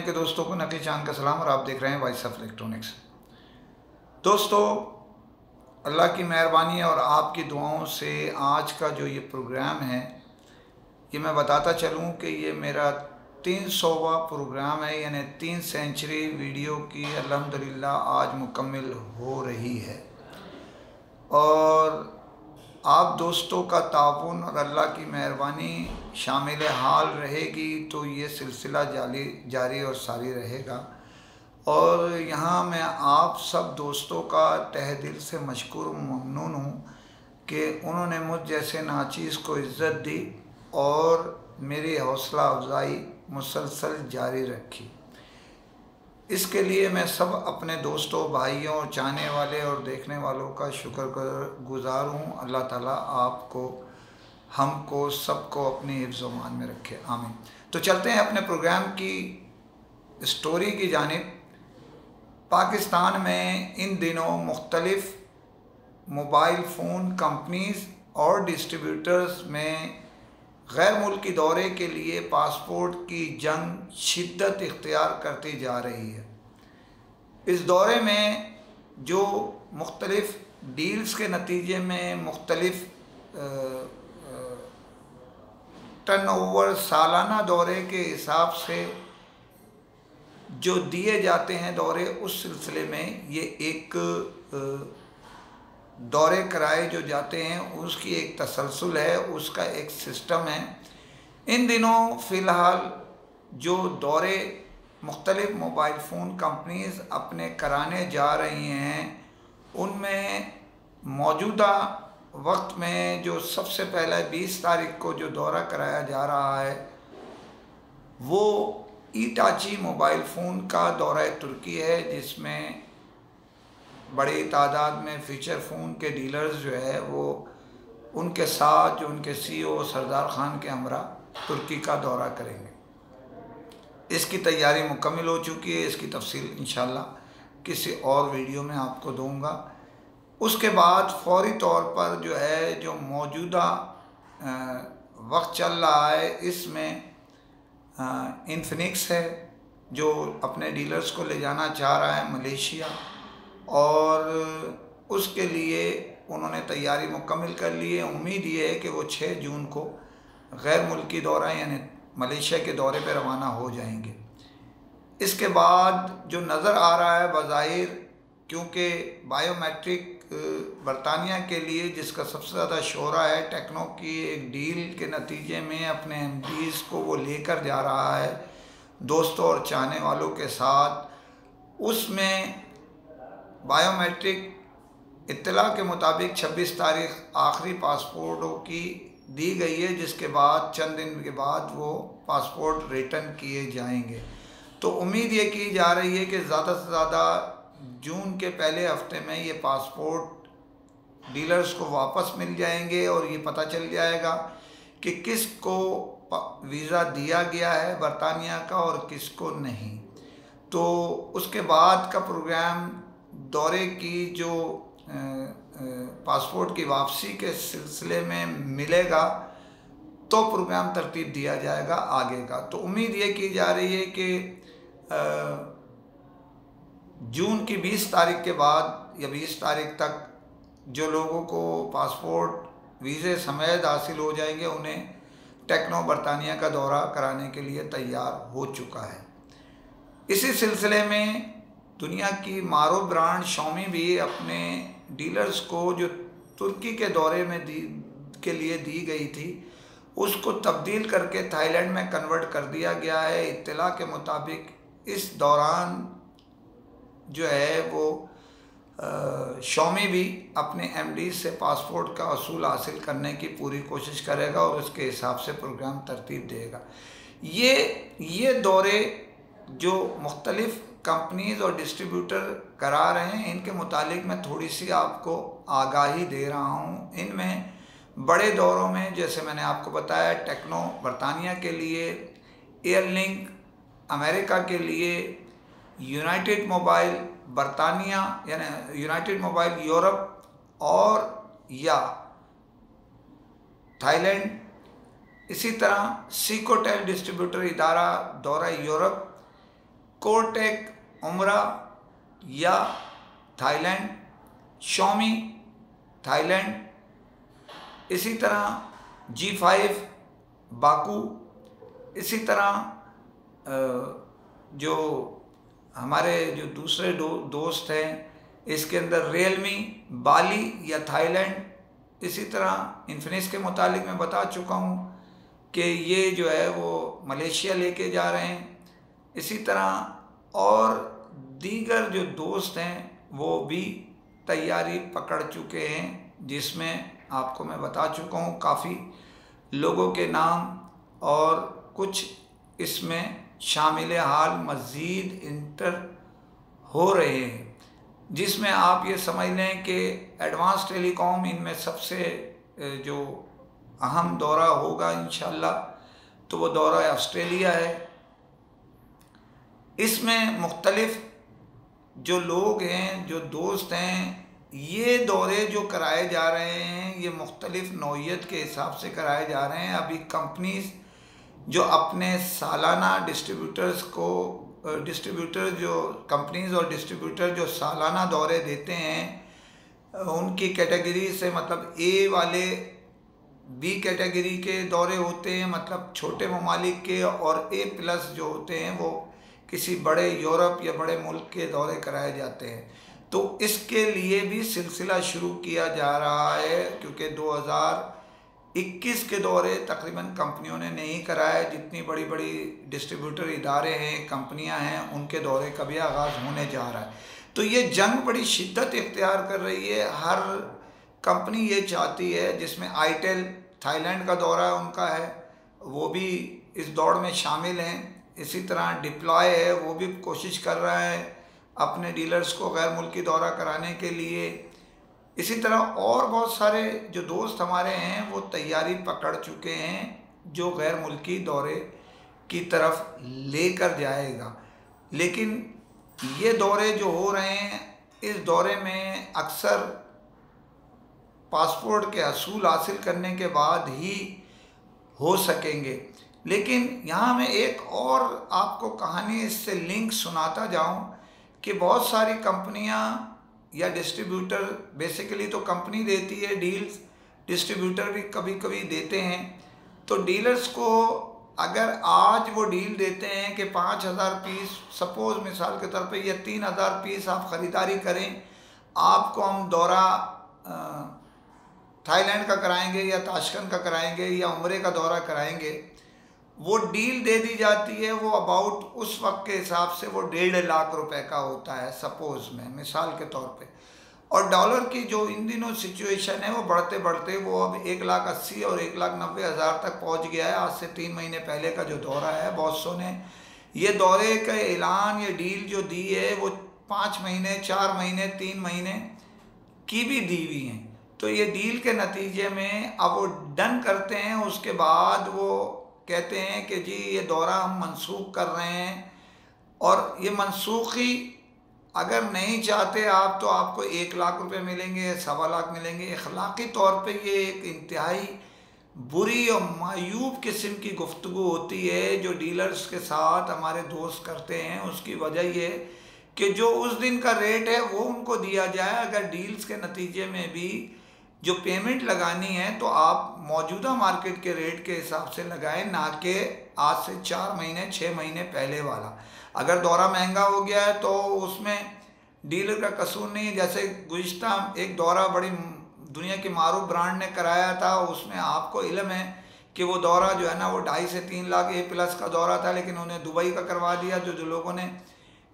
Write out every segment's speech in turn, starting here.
दुनिया के दोस्तों को नकी चांद का सलाम और आप देख रहे हैं वॉइस ऑफ इलेक्ट्रॉनिक्स। दोस्तों, अल्लाह की मेहरबानी और आपकी दुआओं से आज का जो ये प्रोग्राम है, ये मैं बताता चलूँ कि ये मेरा 300वां प्रोग्राम है, यानी 3 सेंचुरी वीडियो की अल्हम्दुलिल्लाह आज मुकम्मिल हो रही है। और आप दोस्तों का ताउन और अल्लाह की मेहरबानी शामिल हाल रहेगी तो ये सिलसिला जारी और सारी रहेगा। और यहाँ मैं आप सब दोस्तों का तहे दिल से मशकूर ममनून हूँ कि उन्होंने मुझ जैसे नाचीज़ को इज़्ज़त दी और मेरी हौसला अफजाई मुसलसल जारी रखी। इसके लिए मैं सब अपने दोस्तों, भाइयों, चाहने वाले और देखने वालों का शुक्रगुज़ार हूँ। अल्लाह ताला आपको, हमको, सबको अपनी हिफ्ज़ व मान में रखे, आमीन। तो चलते हैं अपने प्रोग्राम की स्टोरी की जानिब। पाकिस्तान में इन दिनों मुख्तलिफ़ मोबाइल फ़ोन कंपनीज़ और डिस्ट्रीब्यूटर्स में गैर मुल्की दौरे के लिए पासपोर्ट की जंग शिद्दत इख्तियार करती जा रही है। इस दौरे में जो मुख्तलिफ़ डील्स के नतीजे में मुख्तलिफ़ टर्नओवर सालाना दौरे के हिसाब से जो दिए जाते हैं दौरे, उस सिलसिले में ये एक दौरे कराए जो जाते हैं उसकी एक तसलसल है, उसका एक सिस्टम है। इन दिनों फ़िलहाल जो दौरे मुख्तलिफ़ मोबाइल फ़ोन कंपनीज़ अपने कराने जा रही हैं, उनमें मौजूदा वक्त में जो सबसे पहले 20 तारीख को जो दौरा कराया जा रहा है वो ईटाची मोबाइल फ़ोन का दौरा तुर्की है, जिसमें बड़ी तादाद में फ़ीचर फ़ोन के डीलर्स जो है वो उनके साथ जो उनके CEO सरदार ख़ान के हमरा तुर्की का दौरा करेंगे। इसकी तैयारी मुकम्मल हो चुकी है, इसकी तफसील इंशाल्लाह किसी और वीडियो में आपको दूंगा। उसके बाद फ़ौरी तौर पर जो है जो मौजूदा वक्त चल रहा है, इसमें इन्फिनिक्स है जो अपने डीलर्स को ले जाना चाह रहा है मलेशिया, और उसके लिए उन्होंने तैयारी मुकम्मल कर ली है। उम्मीद ये है कि वो 6 जून को गैर मुल्की दौरा यानी मलेशिया के दौरे पर रवाना हो जाएंगे। इसके बाद जो नज़र आ रहा है बज़ाहिर, क्योंकि बायोमेट्रिक बरतानिया के लिए जिसका सबसे ज़्यादा शोरा है, टेक्नो की एक डील के नतीजे में अपने MDs को वो लेकर जा रहा है दोस्तों और चाहने वालों के साथ। उसमें बायोमेट्रिक इत्तला के मुताबिक 26 तारीख आखिरी पासपोर्टों की दी गई है, जिसके बाद चंद दिन के बाद वो पासपोर्ट रिटर्न किए जाएंगे। तो उम्मीद ये की जा रही है कि ज़्यादा से ज़्यादा जून के पहले हफ्ते में ये पासपोर्ट डीलर्स को वापस मिल जाएंगे और ये पता चल जाएगा कि किसको वीज़ा दिया गया है बरतानिया का और किसको नहीं। तो उसके बाद का प्रोग्राम दौरे की जो पासपोर्ट की वापसी के सिलसिले में मिलेगा तो प्रोग्राम तरतीब दिया जाएगा आगे का। तो उम्मीद ये की जा रही है कि जून की 20 तारीख के बाद या 20 तारीख तक जो लोगों को पासपोर्ट वीज़े समेत हासिल हो जाएंगे, उन्हें टेक्नो बरतानिया का दौरा कराने के लिए तैयार हो चुका है। इसी सिलसिले में दुनिया की मारूफ ब्रांड शॉमी भी अपने डीलर्स को जो तुर्की के दौरे में के लिए दी गई थी उसको तब्दील करके थाईलैंड में कन्वर्ट कर दिया गया है। इत्तला के मुताबिक इस दौरान जो है वो शॉमी भी अपने MD से पासपोर्ट का असूल हासिल करने की पूरी कोशिश करेगा और उसके हिसाब से प्रोग्राम तरतीब देगा। ये दौरे जो मुख्तलिफ़ कंपनीज़ और डिस्ट्रीब्यूटर करा रहे हैं, इनके मुतालिक मैं थोड़ी सी आपको आगाही दे रहा हूँ। इनमें बड़े दौरों में जैसे मैंने आपको बताया, टेक्नो बरतानिया के लिए, एयरलिंक अमेरिका के लिए, यूनाइटेड मोबाइल बरतानिया यानी यूनाइटेड मोबाइल यूरोप और या थाईलैंड, इसी तरह सिकोटेल डिस्ट्रीब्यूटर इदारा दौरा यूरोप, कोटेक उमरा या थाईलैंड, शॉमी थाईलैंड, इसी तरह G5 बाकू, इसी तरह जो हमारे जो दूसरे दोस्त हैं इसके अंदर रियलमी बाली या थाईलैंड, इसी तरह इन्फिनिक्स के मुतालिक मैं बता चुका हूँ कि ये जो है वो मलेशिया लेके जा रहे हैं। इसी तरह और दीगर जो दोस्त हैं वो भी तैयारी पकड़ चुके हैं, जिसमें आपको मैं बता चुका हूँ काफ़ी लोगों के नाम, और कुछ इसमें शामिल हाल मज़ीद इंटर हो रहे हैं, जिसमें आप ये समझ लें कि एडवांस टेलीकॉम इनमें सबसे जो अहम दौरा होगा इंशाल्लाह, तो वो दौरा ऑस्ट्रेलिया है। इसमें मुख्तलिफ जो लोग हैं, जो दोस्त हैं, ये दौरे जो कराए जा रहे हैं ये मुख्तलिफ नौइयत के हिसाब से कराए जा रहे हैं। अभी कंपनीज जो अपने सालाना डिस्ट्रीब्यूटर जो कंपनीज और डिस्ट्रीब्यूटर जो सालाना दौरे देते हैं उनकी कैटेगरी से, मतलब ए वाले बी कैटेगरी के दौरे होते हैं, मतलब छोटे ममालिक के, और A+ जो होते हैं वो किसी बड़े यूरोप या बड़े मुल्क के दौरे कराए जाते हैं। तो इसके लिए भी सिलसिला शुरू किया जा रहा है, क्योंकि 2021 के दौरे तकरीबन कंपनियों ने नहीं कराए। जितनी बड़ी बड़ी डिस्ट्रीब्यूटर इदारे हैं, कंपनियां हैं, उनके दौरे का भी आगाज़ होने जा रहा है। तो ये जंग बड़ी शिद्दत इख्तियार कर रही है। हर कंपनी ये चाहती है, जिसमें आईटेल थाईलैंड का दौरा उनका है, वो भी इस दौड़ में शामिल हैं। इसी तरह डिप्लॉय है, वो भी कोशिश कर रहा है अपने डीलर्स को गैर मुल्की दौरा कराने के लिए। इसी तरह और बहुत सारे जो दोस्त हमारे हैं वो तैयारी पकड़ चुके हैं जो गैर मुल्की दौरे की तरफ लेकर जाएगा। लेकिन ये दौरे जो हो रहे हैं, इस दौरे में अक्सर पासपोर्ट के असूल हासिल करने के बाद ही हो सकेंगे। लेकिन यहाँ मैं एक और आपको कहानी इससे लिंक सुनाता जाऊँ कि बहुत सारी कंपनियाँ या डिस्ट्रीब्यूटर, बेसिकली तो कंपनी देती है डील्स, डिस्ट्रीब्यूटर भी कभी कभी देते हैं। तो डीलर्स को अगर आज वो डील देते हैं कि 5000 पीस, सपोज़ मिसाल के तौर पे, या 3000 पीस आप ख़रीदारी करें, आपको हम दौरा थाईलैंड का कराएंगे या ताशकंद का कराएंगे या उम्रे का दौरा कराएंगे, वो डील दे दी जाती है। वो अबाउट उस वक्त के हिसाब से वो 1.5 लाख रुपए का होता है, सपोज़ में मिसाल के तौर पे। और डॉलर की जो इन दिनों सिचुएशन है वो बढ़ते बढ़ते वो अब 1,80,000 और 1,90,000 तक पहुंच गया है। आज से 3 महीने पहले का जो दौरा है, बॉसों ने ये दौरे का ऐलान, ये डील जो दी है वो 5 महीने, 4 महीने, 3 महीने की भी दी हुई हैं। तो ये डील के नतीजे में अब वो डन करते हैं, उसके बाद वो कहते हैं कि जी ये दौरा हम मनसूख कर रहे हैं। और ये मनसूखी अगर नहीं चाहते आप, तो आपको 1 लाख रुपए मिलेंगे, 1.25 लाख मिलेंगे। अखलाकी तौर पे ये एक इंतहाई बुरी और मायूब किस्म की गुफ्तगू होती है जो डीलर्स के साथ हमारे दोस्त करते हैं। उसकी वजह ये कि जो उस दिन का रेट है वो उनको दिया जाए। अगर डील्स के नतीजे में भी जो पेमेंट लगानी है तो आप मौजूदा मार्केट के रेट के हिसाब से लगाएं, ना कि आज से 4 महीने 6 महीने पहले वाला। अगर दौरा महंगा हो गया है तो उसमें डीलर का कसूर नहीं। जैसे गुज़िश्ता एक दौरा बड़ी दुनिया की मारूफ ब्रांड ने कराया था, उसमें आपको इल्म है कि वो दौरा जो है ना वो 2.5 से 3 लाख A+ का दौरा था, लेकिन उन्हें दुबई का करवा दिया। जो लोगों ने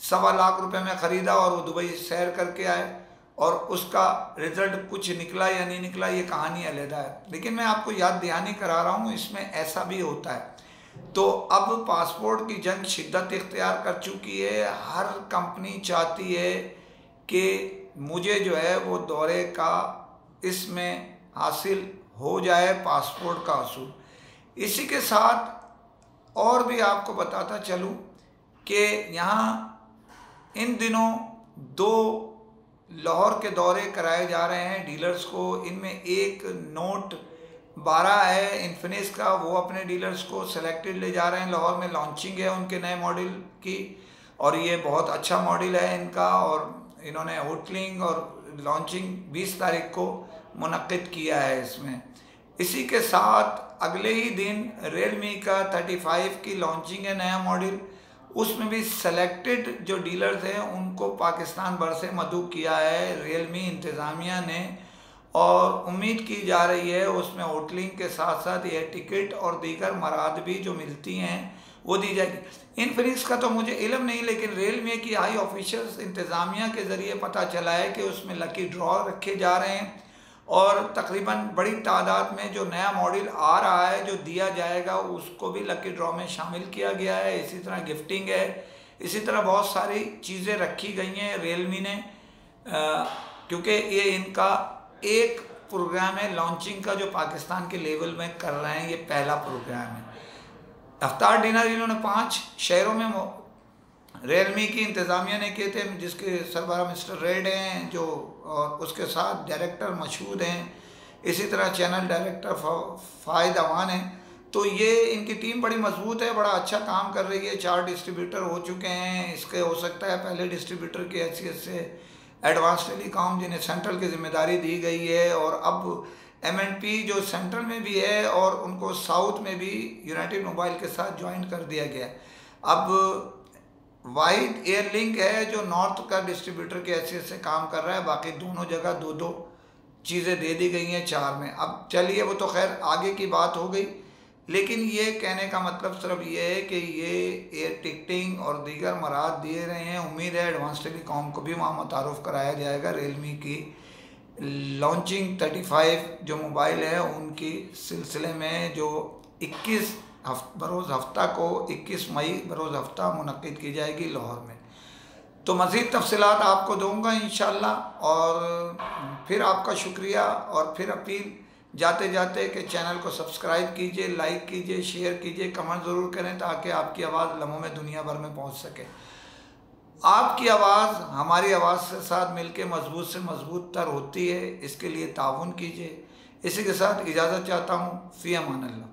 1.25 लाख रुपए में ख़रीदा और वो दुबई सैर करके आए, और उसका रिज़ल्ट कुछ निकला या नहीं निकला ये कहानी अलग है। लेकिन मैं आपको याद दहानी करा रहा हूँ, इसमें ऐसा भी होता है। तो अब पासपोर्ट की जंग शिद्दत इख्तियार कर चुकी है। हर कंपनी चाहती है कि मुझे जो है वो दौरे का इसमें हासिल हो जाए, पासपोर्ट का असूल। इसी के साथ और भी आपको बताता चलूँ कि यहाँ इन दिनों 2 लाहौर के दौरे कराए जा रहे हैं डीलर्स को। इनमें एक नोट 12 है इन्फिनिक्स का, वो अपने डीलर्स को सेलेक्टेड ले जा रहे हैं। लाहौर में लॉन्चिंग है उनके नए मॉडल की। और ये बहुत अच्छा मॉडल है इनका, और इन्होंने होटलिंग और लॉन्चिंग 20 तारीख को मुनक्किद किया है इसमें। इसी के साथ अगले ही दिन रियलमी का 35 की लॉन्चिंग है, नया मॉडल। उसमें भी सेलेक्टेड जो डीलर्स हैं उनको पाकिस्तान भर से मदऊ किया है रियलमी इंतज़ामिया ने, और उम्मीद की जा रही है उसमें होटलिंग के साथ साथ एयर टिकट और दीगर मराद भी जो मिलती हैं वो दी जाएगी। इनफिनिक्स का तो मुझे इल्म नहीं, लेकिन रियलमी की हाई ऑफिशियल्स इंतज़ामिया के ज़रिए पता चला है कि उसमें लकी ड्रॉ रखे जा रहे हैं, और तकरीबन बड़ी तादाद में जो नया मॉडल आ रहा है जो दिया जाएगा उसको भी लकी ड्रॉ में शामिल किया गया है। इसी तरह गिफ्टिंग है, इसी तरह बहुत सारी चीज़ें रखी गई हैं रियलमी ने, क्योंकि ये इनका एक प्रोग्राम है लॉन्चिंग का जो पाकिस्तान के लेवल में कर रहे हैं, ये पहला प्रोग्राम है। इफ्तार डिनर इन्होंने 5 शहरों में रियलमी की इंतज़ामिया ने किए थे, जिसके सरबराह मिस्टर रेड हैं जो, और उसके साथ डायरेक्टर मशहूद हैं, इसी तरह चैनल डायरेक्टर फ़ाहिद अवान हैं। तो ये इनकी टीम बड़ी मजबूत है, बड़ा अच्छा काम कर रही है। 4 डिस्ट्रीब्यूटर हो चुके हैं, इसके हो सकता है पहले डिस्ट्रीब्यूटर की हैसियत से एडवांस टेलीकॉम जिन्हें सेंट्रल की जिम्मेदारी दी गई है, और अब M&P जो सेंट्रल में भी है और उनको साउथ में भी यूनाइटेड मोबाइल के साथ ज्वाइन कर दिया गया। अब वाइड एयर लिंक है जो नॉर्थ का डिस्ट्रीब्यूटर की हैसियत से काम कर रहा है, बाकी दोनों जगह 2-2 चीज़ें दे दी गई हैं 4 में। अब चलिए वो तो खैर आगे की बात हो गई, लेकिन ये कहने का मतलब सिर्फ ये है कि ये एयर टिकटिंग और दीगर मराद दिए रहे हैं। उम्मीद है एडवांस टेलीकॉम को भी वहाँ मुतारुफ़ कराया जाएगा रियलमी की लॉन्चिंग 35 जो मोबाइल है उनकी सिलसिले में, जो 21 बरोज़ हफ्ता को 21 मई बरोज़ हफ्ता मुनक्किद की जाएगी लाहौर में। तो मज़ीद तफसीलात आपको दूंगा इंशाअल्लाह, और फिर आपका शुक्रिया, और फिर अपील जाते जाते कि चैनल को सब्सक्राइब कीजिए, लाइक कीजिए, शेयर कीजिए, कमेंट ज़रूर करें ताकि आपकी आवाज़ लम्हों में दुनिया भर में पहुंच सके। आपकी आवाज़ हमारी आवाज़ के साथ मिलके मजबूत से मजबूत तर होती है, इसके लिए ताउन कीजिए। इसी के साथ इजाज़त चाहता हूँ। फ़ी अमान अल्लाह।